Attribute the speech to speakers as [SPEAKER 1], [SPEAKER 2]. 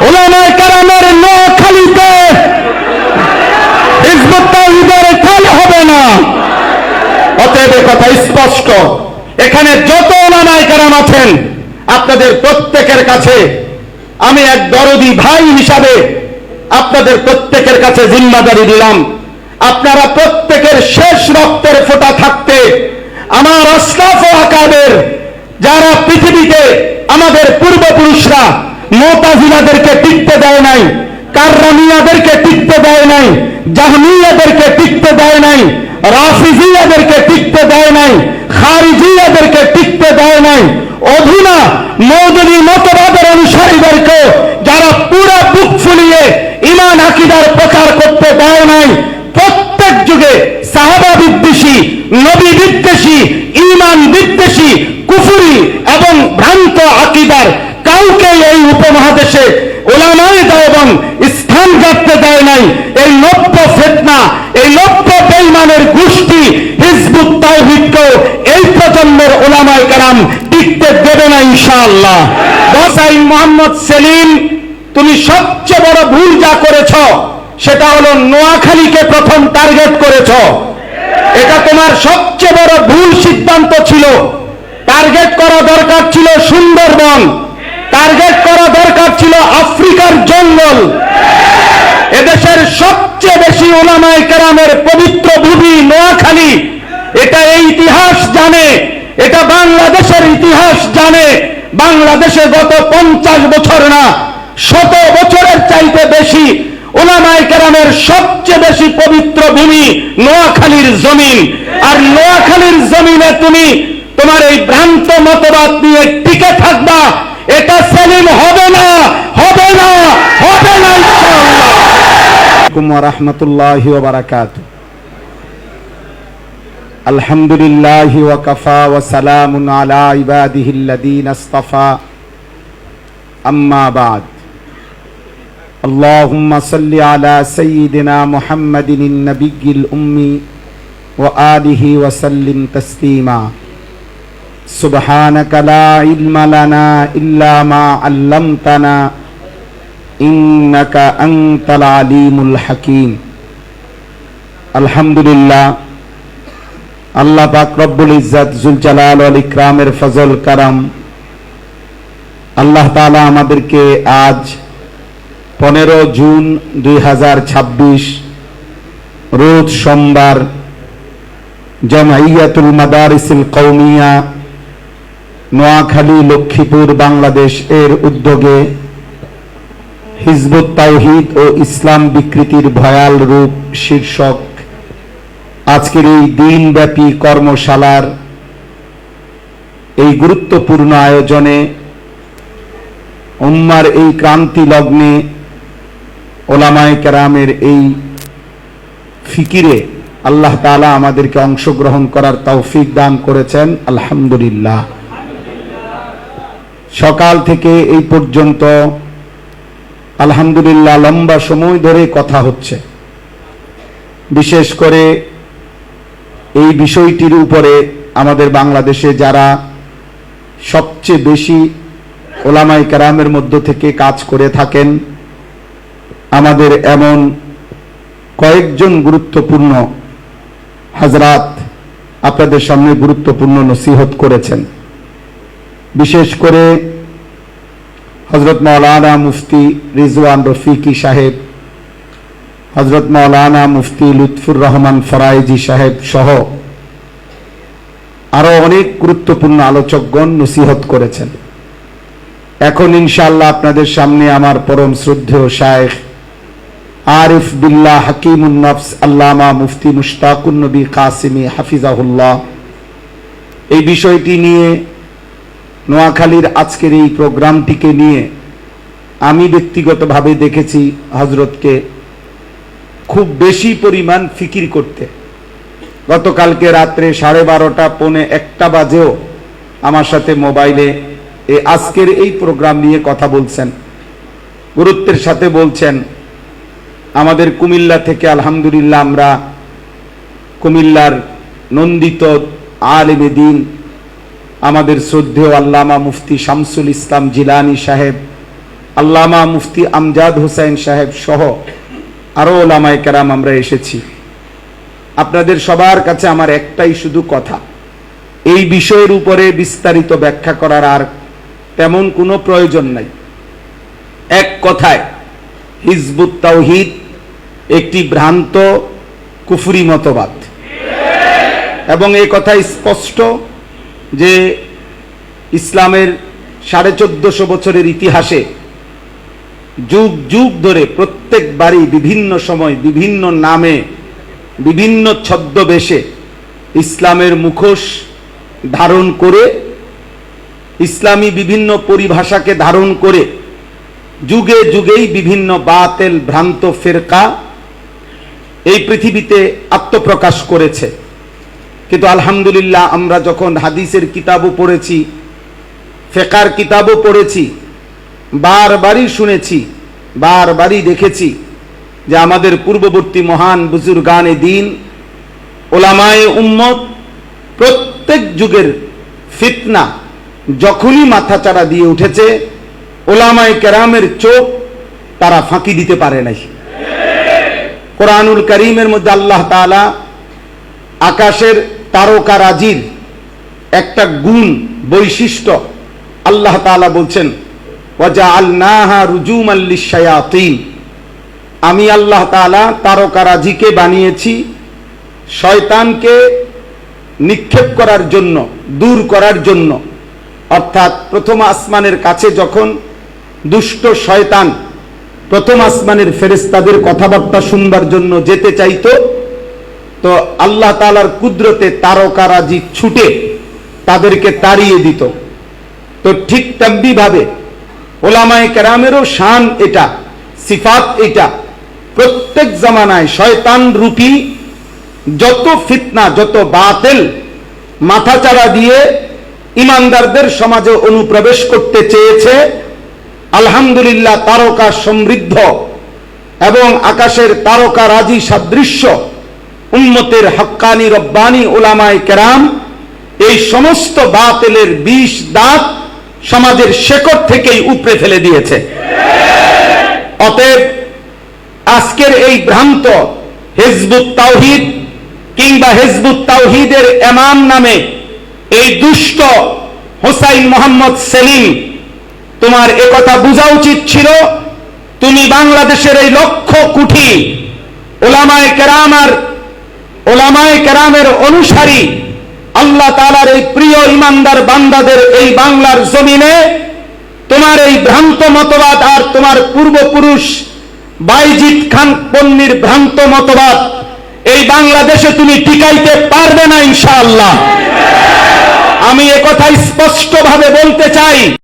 [SPEAKER 1] উলামায়ে কেরামের নোয়াখালীতে হিজবুত তাওহীদের কাল হবে না। অতএব কথা স্পষ্ট, এখানে যত উলামায়ে কেরাম আছেন আপনাদের প্রত্যেকের কাছে আমি এক দরদি ভাই হিসাবে আপনাদের প্রত্যেকের কাছে জিম্মাদারি দিলাম। আপনারা প্রত্যেকের শেষ রক্তের ফোঁটা থাকতে আমার আশরাফ ও আকাবের যারা পৃথিবীতে আমাদের পূর্বপুরুষরা মুতাজিলাদেরকে টিকতে দেয় নাই, কাররামিয়াদেরকে টিকতে দেয় নাই, জাহমিয়াদেরকে টিকতে দেয় নাই, রাফিজিয়াদেরকে টিকতে দেয় নাই, খারিজিয়াদেরকে টিকতে দেয় নাই, অধুনা মওদুদী মতবাদের অনুসারীদেরকে যারা পুরো বুক ফুলিয়ে ঈমান আকীদার প্রচার করতে দেয় নাই, প্রত্যেক যুগে সাহাবা বিদ্বেষী, নবী বিদ্বেষী, ঈমান বিদ্বেষী, কুফরি এবং ভ্রান্ত আকীদার কাউকে এই উপমহাদেশে উলামায়ে দেওবন্দ স্থান করতে দেয় নাই। এই নব্য ফিতনা, এই নব্য বেঈমানের গোষ্ঠী হিজবুত তাওহীদকে এই প্রজন্মের উলামায়ে কেরাম টিকতে দেবে না ইনশাআল্লাহ। হোসাইন মোহাম্মদ সেলিম, তুমি সবচেয়ে বড় ভুল যা করেছ সেটা হলো নোয়াখালীকে প্রথম টার্গেট করেছ। এটা তোমার সবচেয়ে বড় ভুল সিদ্ধান্ত ছিল। টার্গেট করা দরকার ছিল সুন্দরবন, টার্গেট করা দরকার ছিল আফ্রিকার জঙ্গল। এদেশের সবচেয়ে বেশি উলামায়ে কেরামের পবিত্র ভূমি নোয়াখালী। এটা এই ইতিহাস জানে, এটা বাংলাদেশের ইতিহাস জানে। বাংলাদেশে গত 50 বছর না 100 বছরের চাইতে বেশি উলামায়ে কেরামের সবচেয়ে বেশি পবিত্র ভূমি নোয়াখালীর জমিন। আর নোয়াখালীর জমিনে তুমি তোমার এই ভ্রান্ত মতবাদ নিয়ে টিকে থাকবা, এটা সেলিম হবে না, হবে না, হবে না ইনশাআল্লাহ। ওয়া রাহমাতুল্লাহি ওয়া বারাকাতুহু। আলহামদুলিল্লাহি ওয়া কাফা ওয়া সালামুন আলা ইবাদিহিল্লাযীনা ইসতাফা, আম্মা বা'দ। আল্লাহুম্মা সাল্লি আলা সাইয়্যিদিনা মুহাম্মাদিন নাবিয়্যিল উম্মি ওয়া আলিহি ওয়া সাল্লিম তাসলিমা। সুবহানাকা লা ইলমা লানা ইল্লা মা আল্লামতানা ইন্নাকা আনতাল আলিমুল হাকীম। আলহামদুলিল্লাহ, আল্লাহ পাক রব্বুল ইজ্জত জুল জালাল ওয়াল ইকরামের ফজল কারাম, আল্লাহ তাআলা আমাদেরকে আজ 15 জুন 2026 রোজ সোমবার জামঈয়াতুল মাদারিসিল কওমিয়া নোয়াখালী লক্ষ্মীপুর বাংলাদেশ এর উদ্যোগে হিজবুত তাওহীদ ও ইসলাম বিকৃতির ভয়াল রূপ শীর্ষক আজকের এই দিনব্যাপী কর্মশালার এই গুরুত্বপূর্ণ আয়োজনে উম্মার এই ক্রান্তি লগ্নে উলামায়ে কেরামের এই ফিকিরে আল্লাহ তাআলা আমাদেরকে অংশগ্রহণ করার তৌফিক দান করেছেন, আলহামদুলিল্লাহ। সকাল থেকে এই পর্যন্ত আলহামদুলিল্লাহ লম্বা সময় ধরে কথা হচ্ছে। বিশেষ করে এই বিষয়টির উপরে আমাদের বাংলাদেশে যারা সবচেয়ে বেশি উলামায়ে কেরামের মধ্য থেকে কাজ করে থাকেন, আমাদের এমন কয়েকজন গুরুত্বপূর্ণ হযরত আপনাদের সামনে গুরুত্বপূর্ণ নসিহত করেছেন। বিশেষ করে হযরত মাওলানা মুফতি রিজওয়ান রফিকি সাহেব, হযরত মাওলানা মুফতি লুৎফুর রহমান ফরাইজি সাহেব সহ আরো অনেক গুরুত্বপূর্ণ আলোচকগণ নসিহত করেছেন। এখন ইনশাআল্লাহ আপনাদের সামনে আমার পরম শ্রদ্ধেয় শায়েখ আরিফ বিল্লাহ হাকিমুন নফস আল্লামা মুফতি মুশতাকুন নবী কাসিমি হাফিজাহুল্লাহ এই বিষয়টি নিয়ে, নোয়াখালীর আজকের এই প্রোগ্রামটিকে নিয়ে আমি ব্যক্তিগতভাবে দেখেছি হযরতকে খুব বেশি পরিমাণ ফিকির করতে। গতকালকে রাত্রে 12:30 পৌনে 1টা বাজেও আমার সাথে মোবাইলে আজকের এই প্রোগ্রাম নিয়ে কথা বলছেন, গুরুত্বের সাথে বলছেন। আমাদের কুমিল্লা থেকে আলহামদুলিল্লাহ আমরা কুমিল্লার নন্দিত আলেমে দ্বীন আমাদের শ্রদ্ধেয় আল্লামা মুফতি শামসুল ইসলাম জিলানী সাহেব আল্লামা মুফতি আমজাদ হোসেন সাহেব সহ আরো ওলামায়ে কেরাম আমরা এসেছি। আপনাদের সবার কাছে আমার একটাই শুধু কথা, এই বিষয়ের উপরে বিস্তারিত ব্যাখ্যা করার আর তেমন কোনো প্রয়োজন নাই। এক কথায় হিজবুত তাওহীদ একটি ভ্রান্ত কুফরি মতবাদ, এবং এই কথা স্পষ্ট যে ইসলামের 1450 বছরের ইতিহাসে যুগ যুগ ধরে প্রত্যেকবারই বিভিন্ন সময় বিভিন্ন নামে বিভিন্ন ছদ্মবেশে ইসলামের মুখোশ ধারণ করে, ইসলামী বিভিন্ন পরিভাষাকে ধারণ করে যুগে যুগেই বিভিন্ন বাতিল ভ্রান্ত ফিরকা এই পৃথিবীতে আত্মপ্রকাশ করেছে। কিন্তু আলহামদুলিল্লাহ আমরা যখন হাদিসের কিতাবও পড়েছি, ফিকহের কিতাবও পড়েছি, বারবারই শুনেছি, বারবারই দেখেছি যে আমাদের পূর্ববর্তী মহান বুজুর্গানে দ্বীন, ওলামায়ে উম্মত প্রত্যেক যুগের ফিতনা যখনই মাথাচাড়া দিয়ে উঠেছে, ওলামায়ে কেরামের চোখ তারা ফাঁকি দিতে পারে নাই। কোরআনুল কারীমের মধ্যে আল্লাহ তাআলা আকাশের তারকারাজির একটা গুণ বৈশিষ্ট্য আল্লাহ তাআলা বলছেন, ওয়াজআলনাহা রুজুমান লিশ-শায়াতিন, আমি আল্লাহ তাআলা তারকারাজিকে বানিয়েছি শয়তানকে নিক্ষেপ করার জন্য, দূর করার জন্য। অর্থাৎ প্রথম আসমানের কাছে যখন দুষ্ট শয়তান প্রথম আসমানের ফেরেশতাদের কথাবার্তা শুনবার জন্য যেতে চাইতো, তো আল্লাহ তাআলার কুদরতে তারকারাজি ছুটে তাদেরকে তাড়িয়ে দিত। তো ঠিক তেমনি ভাবে ওলামায়ে কেরামেরও শান এটা, সিফাত এটা, প্রত্যেক জামানায় শয়তান রূপী যত ফিতনা, যত বাতিল মাথাচাড়া দিয়ে ইমানদারদের সমাজে অনুপ্রবেশ করতে চেয়েছে, আলহামদুলিল্লাহ তারকা সমৃদ্ধ এবং আকাশের তারকারাজি সাদৃশ্য উম্মতের হক্কানি রব্বানি ওলামায়ে কেরাম এই সমস্ত বাতিলের বিষ দাঁত সমাজের শেকড় থেকেই উপড়ে ফেলে দিয়েছে। অতএব আজকের এই ভ্রান্ত হিজবুত তাওহীদ কিংবা হিজবুত তাওহীদের ইমাম নামে এই দুষ্ট হোসাইন মোহাম্মদ সেলিম, তোমার একথা বোঝা উচিত ছিল, তুমি বাংলাদেশের এই লক্ষ কোটি ওলামায়ে কেরাম আর ওলামায়ে কেরামের অনুসারী আল্লাহ তাআলার এই প্রিয় ইমানদার বান্দাদের এই বাংলার জমিনে তোমার এই ভ্রান্ত মতবাদ আর তোমার পূর্বপুরুষ বাইজিদ খান পন্নীর ভ্রান্ত মতবাদ এই বাংলাদেশে তুমি টিকাইতে পারবে না ইনশাআল্লাহ। আমি একথা স্পষ্টভাবে বলতে চাই।